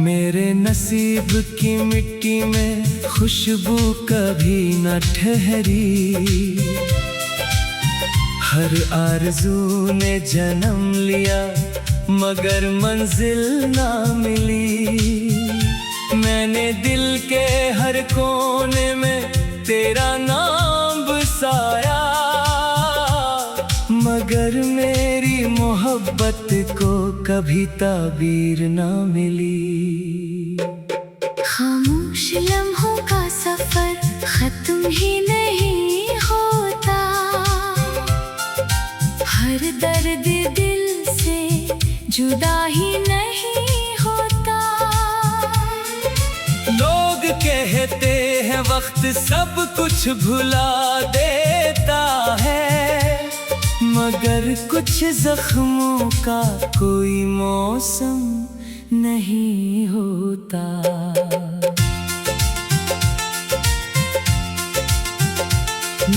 मेरे नसीब की मिट्टी में खुशबू कभी न ठहरी। हर आरज़ू ने जन्म लिया मगर मंजिल ना मिली। मैंने दिल के हर कोने में तेरा नाम बसाया, मगर मेरी मोहब्बत को कभी ताबीर ना मिली। खामोश लम्हों का सफर खत्म ही नहीं होता, हर दर्द दिल से जुदा ही नहीं होता। लोग कहते हैं वक्त सब कुछ भुला देता है, मगर कुछ जख्मों का कोई मौसम नहीं होता।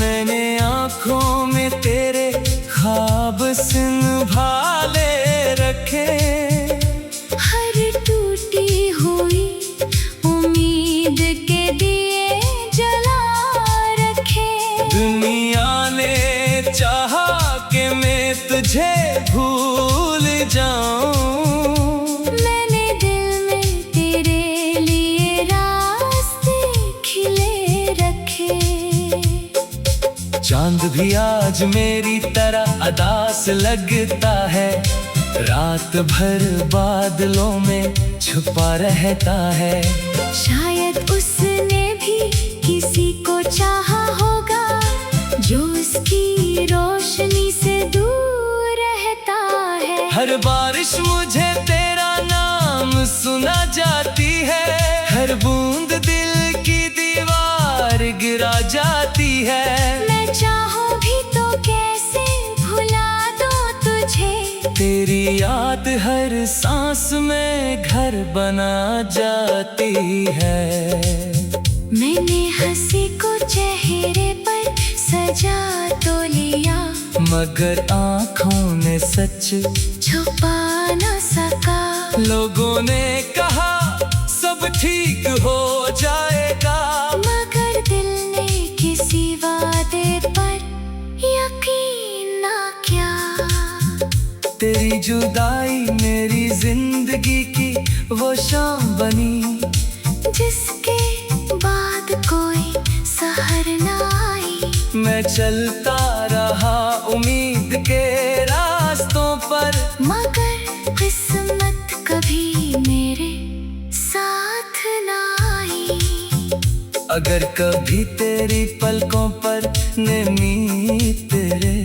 मैंने आँखों में तेरे ख्वाब संभाले रखे, हर टूटी हुई उम्मीद के दिए जला रखे। दुनिया ने चाहा कि मैं तुझे भूल जाऊं, मैंने दिल में तेरे लिए रास्ते खिले रखे। चांद भी आज मेरी तरह अदास लगता है, रात भर बादलों में छुपा रहता है। शायद उसने भी किसी को चाहा होगा जो उसकी रोशनी से दूर रहता है। हर बारिश मुझे तेरा नाम सुना जाती है, हर बूंद दिल की दीवार गिरा जाती है। मैं चाहूं भी तो कैसे भुला दूं तुझे, तेरी याद हर सांस में घर बना जाती है। मैंने हंसी को चेहरे पर सजा तो लिया, मगर आँखों ने सच छुपा न सका। लोगों ने कहा सब ठीक हो जाएगा, मगर दिल ने किसी वादे पर यकीन ना किया। तेरी जुदाई मेरी जिंदगी की वो शाम बनी, जिसके बाद कोई सहर ना आई। मैं चलता रहा उम्मीद के रास्तों पर, मगर किस्मत कभी मेरे साथ ना आई। अगर कभी तेरी पलकों पर नींद तेरे,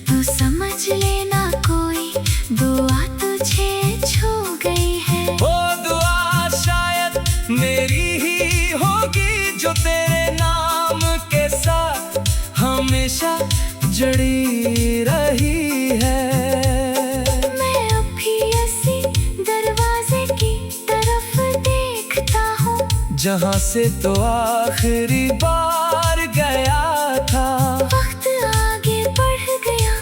तू समझ लेना कोई दुआ तुझे छू गई है। वो दुआ शायद मेरी ही होगी जो तेरे नाम के साथ हमेशा जुड़ी रही है। मैं अभी ऐसी दरवाजे की तरफ देखता हूँ, जहाँ से तो आखिरी बार गया था। वक्त आगे बढ़ गया,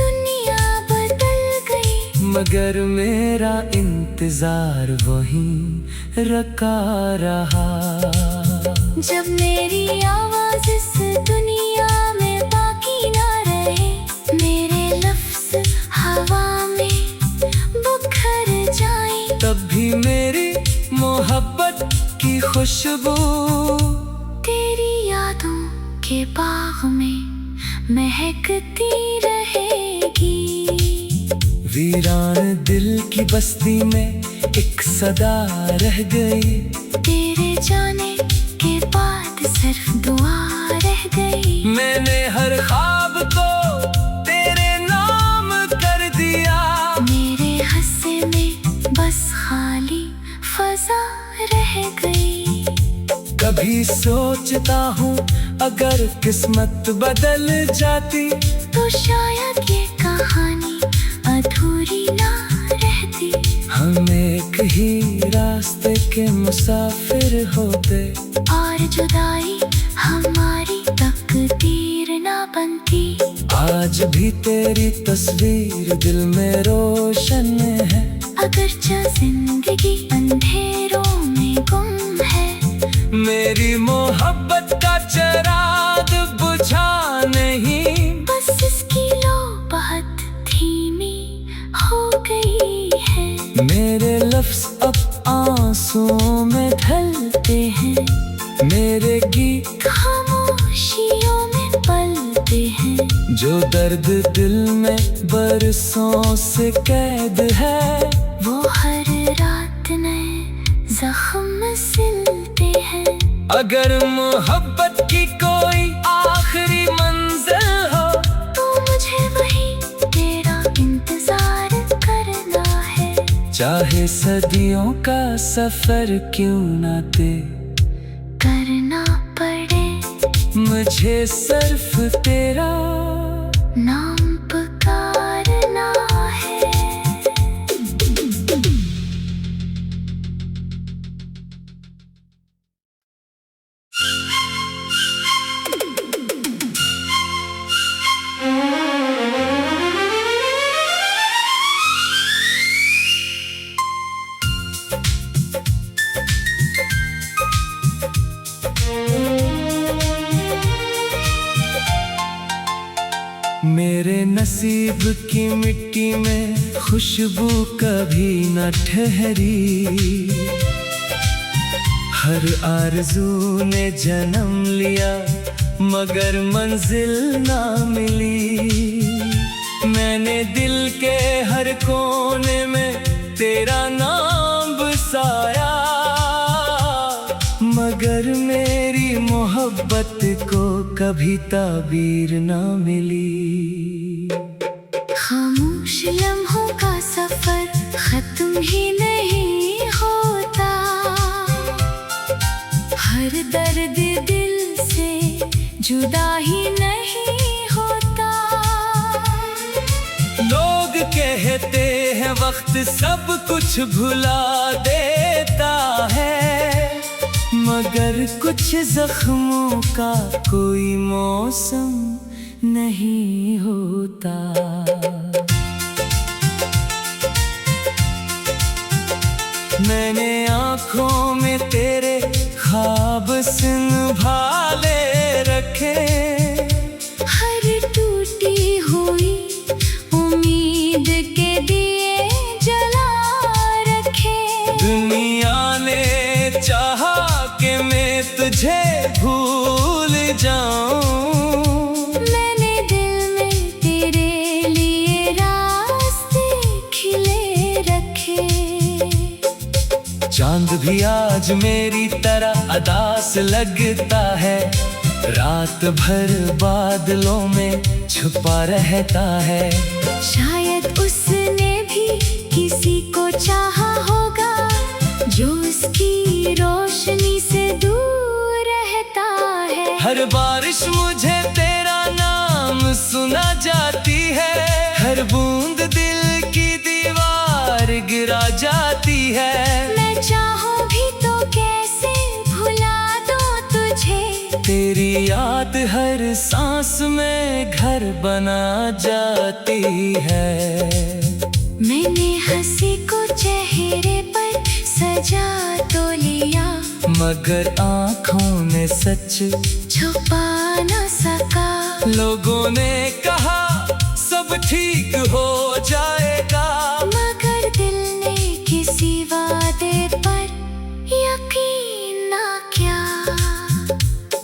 दुनिया बदल गई, मगर मेरा इंतजार वहीं रखा रहा। जब मेरी आवाज इस दुनिया में बाकी ना रहे, मेरे लफ्ज हवा में बिखर जाएं, तब भी मेरी मोहब्बत की खुशबू तेरी यादों के बाग में महकती रहेगी। वीरान दिल की बस्ती में एक सदा रह गई, तेरे जाने के बाद सिर्फ दुआ रह गई। मैंने हर ख्वाब को तेरे नाम कर दिया, मेरे हिस्से में बस खाली फजा रह गई। कभी सोचता हूँ अगर किस्मत बदल जाती, तो शायद ये कहानी अधूरी ना रहती। हम एक ही रास्ते के मुसाफिर होते, और जुदाई हमारी तकदीर ना बनती। आज भी तेरी तस्वीर दिल में रोशन है, अगरचे जिंदगी अंधेरों में गुम है, मेरी मोहब्बत का चिराग बुझा नहीं। बस इसकी लो बहुत धीमी हो गई है। मेरे लफ्ज़ अब आंसुओं में ढलते हैं, मेरे गीत खामोशियों में पलते हैं। जो दर्द दिल में बरसों से कैद है, वो हर रात नए जख्म सिलते हैं। अगर मोहब्बत की कोई आखिरी मंजिल हो, तो मुझे वही तेरा इंतजार करना है। चाहे सदियों का सफर क्यों ना तय करना पड़े, मुझे सिर्फ तेरा नाम पुकारना है। मेरे नसीब की मिट्टी में खुशबू कभी न ठहरी, हर आरज़ू ने जन्म लिया मगर मंजिल ना मिली। मैंने दिल के हर कोने में तेरा नाम बसाया, मगर मेरी मोहब्बत को कभी ताबीर ना मिली। खामोश लम्हों का सफर खत्म ही नहीं होता, हर दर्द दिल से जुदा ही नहीं होता। लोग कहते हैं वक्त सब कुछ भुला देता है, मगर कुछ जख्मों का कोई मौसम नहीं होता। मैंने आँखों में तेरे ख्वाब संभाले रखे, हर टूटी हुई उम्मीद के दिए जला रखे। दुनिया ने चाहा कि मैं तुझे भूल जाऊं, मैंने दिल में तेरे लिए रास्ते खिले रखे। चांद भी आज मेरी तरह अदास लगता है, रात भर बादलों में छुपा रहता है। शायद उसने भी किसी को चाहा होगा जो उसकी रोशनी से दूर रहता है। हर बारिश मुझे तेरा नाम सुना जाती है, हर बूंद दिल की दीवार गिरा जाती है। मैं चाहूं भी तो कैसे भुला दूं तुझे, तेरी याद हर सांस में घर बना जाती है। मैंने हंसी को चेहरे पर सजा तो लिया, मगर आँखों ने सच छुपा न सका। लोगों ने कहा सब ठीक हो जाएगा, मगर दिल ने किसी वादे पर यकीन ना किया।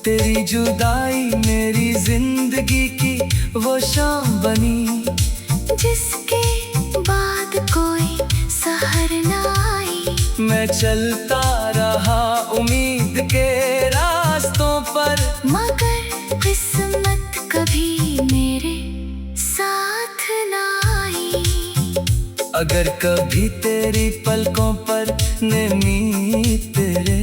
तेरी जुदाई मेरी जिंदगी की वो शाम बनी, जिसके बाद कोई सहर ना आई। मैं चलता रहा उम्मीद के रास्तों पर, मगर किस्मत कभी मेरे साथ ना आई। अगर कभी तेरी पलकों पर नमी तेरे,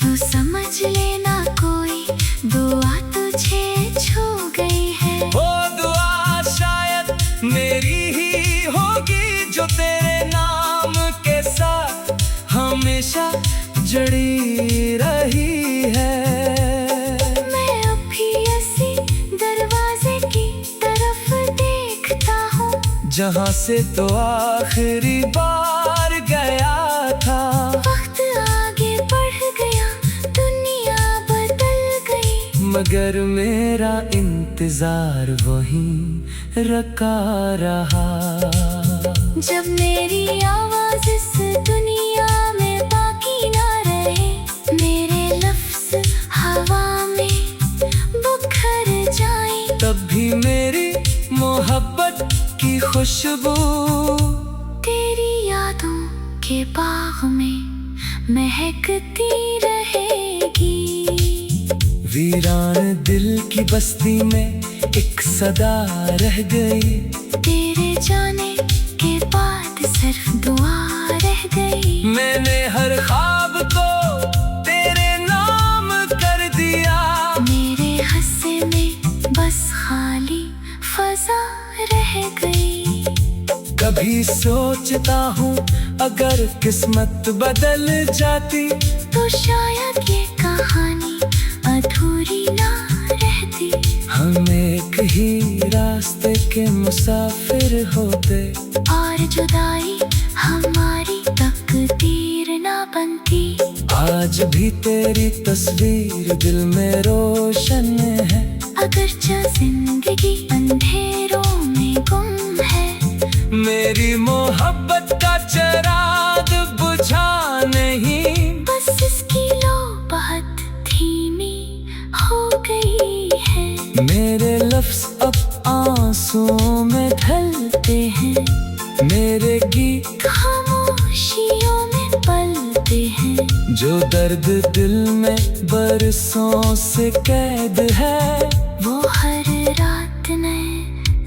तो समझ लेना कोई दुआ तुझे छू गई है। वो दुआ शायद मेरी ही होगी जो तेरे नाम के साथ हमेशा जड़ी रही है। मैं अभी इसी दरवाजे की तरफ देखता हूँ, जहाँ से तो आखिरी बार गया था। वक्त आगे बढ़ गया, दुनिया बदल गई, मगर मेरा इंतजार वहीं रखा रहा। जब मेरी आवाज इस दुनिया में बाकी ना रहे, मेरे लफ्ज हवा में बिखर जाएं, तब भी मेरी मोहब्बत की खुशबू तेरी यादों के बाग में महकती रहेगी। वीरान दिल की बस्ती में एक सदा रह गई, तेरे जाने के बाद सिर्फ दुआ रह गई। मैंने हर ख्वाब को तेरे नाम कर दिया, मेरे हिस्से में बस खाली फजा रह गई। कभी सोचता हूँ अगर किस्मत बदल जाती, तो शायद ये कहानी अधूरी ना रहती। हम एक ही रास्ते के मुसाफिर होते, और जुदाई हमारी तकदीर ना बनती। आज भी तेरी तस्वीर दिल में रोशन है, अगरचे जिंदगी अंधेरों में गुम है, मेरी मोहब्बत का चिराग बुझा नहीं। बस इसकी लो बहुत धीमी हो गई है। मेरे लफ्ज अब आंसुओं में ढलते हैं, मेरे गीत खामोशियों में पलते हैं, जो दर्द दिल में बरसों से कैद है, वो हर रात नए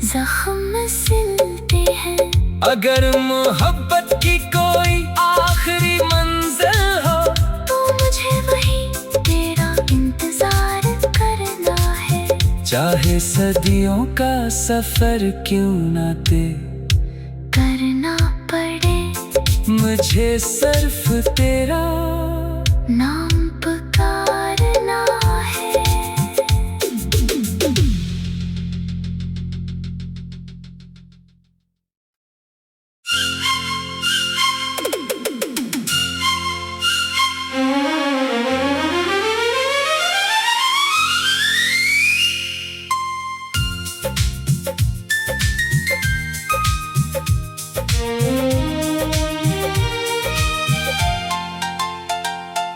जख्म सिलते हैं। अगर मोहब्बत की कोई आखिरी मंजिल हो, तो मुझे वही तेरा इंतजार करना है। चाहे सदियों का सफर क्यों ना तय करना पड़े, मुझे सिर्फ तेरा नाम पुकारना है।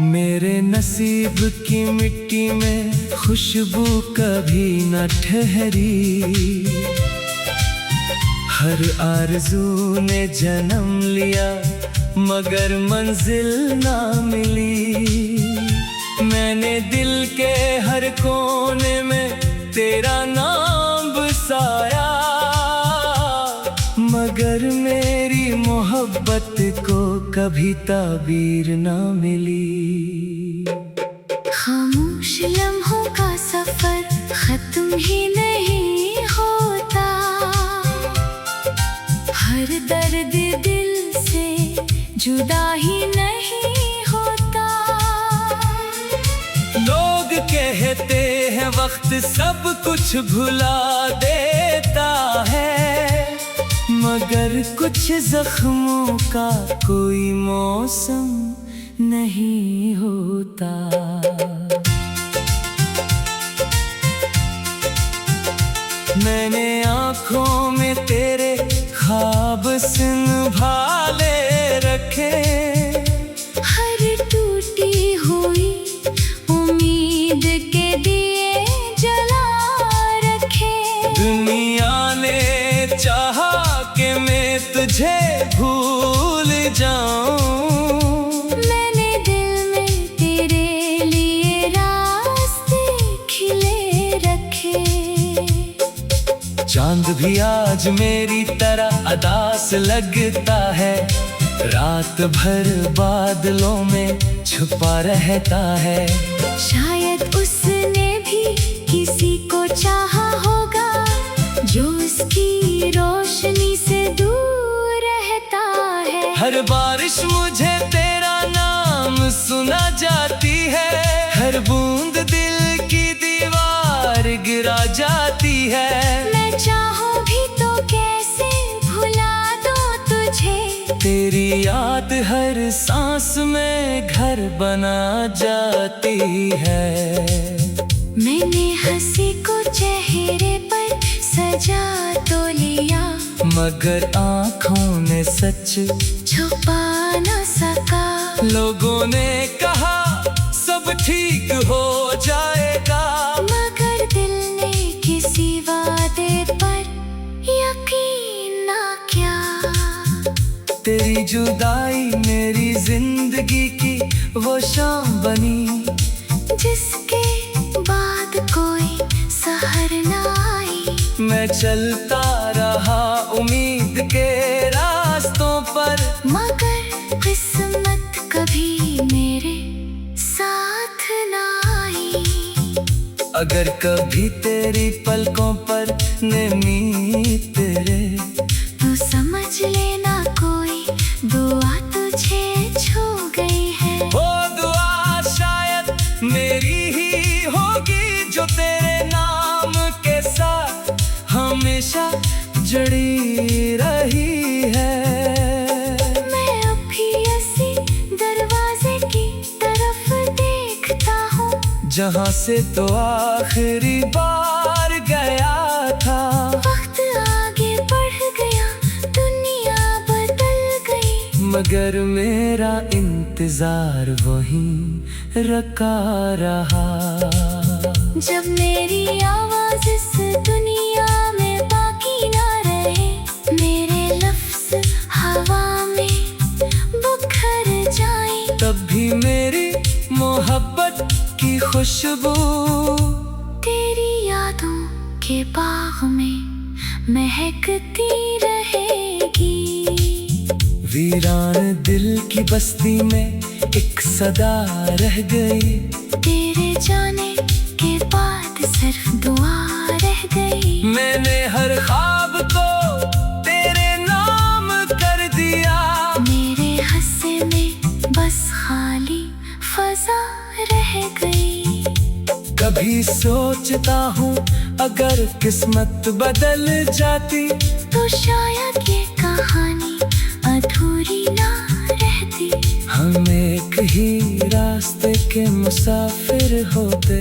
मेरे नसीब की मिट्टी में खुशबू कभी न ठहरी, हर आरज़ू ने जन्म लिया मगर मंजिल ना मिली। मैंने दिल के हर कोने में तेरा नाम बसाया, मगर मेरी मोहब्बत को कभी ताबीर ना मिली। खामोश लम्हों का सफर खत्म ही नहीं होता, हर दर्द दिल से जुदा ही नहीं होता। लोग कहते हैं वक्त सब कुछ भुला देता है, मगर कुछ जख्मों का कोई मौसम नहीं होता। मैंने आँखों में तेरे ख्वाब संभाले रखे, हर टूटी हुई उम्मीद के दिए जला रखे। दुनिया ने चाहा कि मैं तुझे भूल जाऊं, मैंने दिल में तेरे लिए रास्ते खिले रखे। चांद भी आज मेरी तरह अदास लगता है, रात भर बादलों में छुपा रहता है। शायद उसने भी किसी को चाहा होगा जो उसकी रोशनी से दूर रहता है। हर बारिश मुझे तेरा नाम सुना जाती है, हर बूंद दिल की दीवार गिरा जाती है। मैं चाहूं भी तो कैसे भुला दूं तुझे, तेरी याद हर सांस में घर बना जाती है। मैंने हंसी को चेहरे पर सजा तो लिया, मगर आँखों ने सच छुपा न सका। लोगों ने कहा सब ठीक हो जाएगा, मगर दिल ने किसी वादे पर यकीन ना किया। तेरी जुदाई मेरी जिंदगी की वो शाम बनी, जिसके बाद कोई सहर ना आई। मैं चलता रहा उम्मीद के रास्तों पर, मगर किस्मत कभी मेरे साथ ना आई। अगर कभी तेरी पलकों पर नमी तेरे, तू समझ लेना कोई दुआ तुझे छू गई है। वो दुआ शायद मेरी ही होगी, जो तेरे नाम के साथ हमेशा जुड़ी रही है। मैं अब भी इसी दरवाजे की तरफ देखता हूँ, जहाँ से तो आखिरी बार गया था। वक्त आगे बढ़ गया, दुनिया बदल गई, मगर मेरा इंतजार वहीं रखा रहा। जब मेरी आवाज इस दुनिया में बाकी ना रहे, मेरे लफ्ज हवा में बिखर जाए, तब भी मेरी मोहब्बत की खुशबू तेरी यादों के बाग में महकती रहेगी। वीरान दिल की बस्ती में एक सदा रह गई, तेरे जाने के बाद सिर्फ दुआ रह गई। मैंने हर ख्वाब को तेरे नाम कर दिया, मेरे हिस्से में बस खाली फजा रह गई। कभी सोचता हूँ अगर किस्मत बदल जाती, तो शायद ये कहानी अधूरी ना रहती। हम एक ही रास्ते के मुसाफिर होते,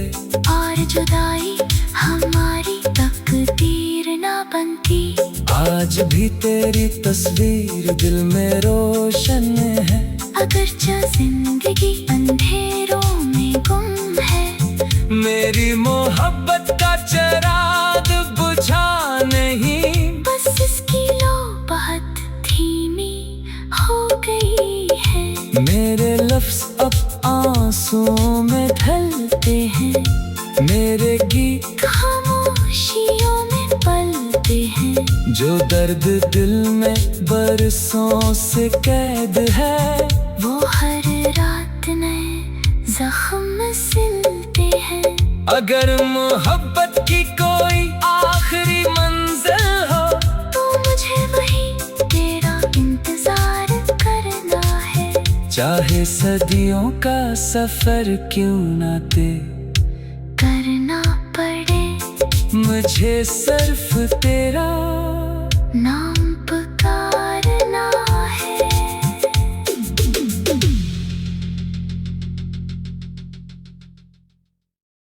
और जुदाई हमारी तकदीर ना बनती। आज भी तेरी तस्वीर दिल में रोशन है, अगरचे जिंदगी अंधेरों में गुम है, मेरी मोहब्बत का चिराग बुझा नहीं। बस इसकी लो बहुत धीमी हो गई है। मेरे लफ्ज अब आंसुओं में ढलते हैं, मेरे गीत खामोशियों में पलते हैं, जो दर्द दिल में बरसों से कैद है, वो हर रात नए जख्म सिलते हैं। अगर मोहब्बत की कोई आखिरी मंजिल हो, तो मुझे वही तेरा इंतजार करना है। चाहे सदियों का सफर क्यों ना तय करना पड़े, मुझे सिर्फ तेरा नाम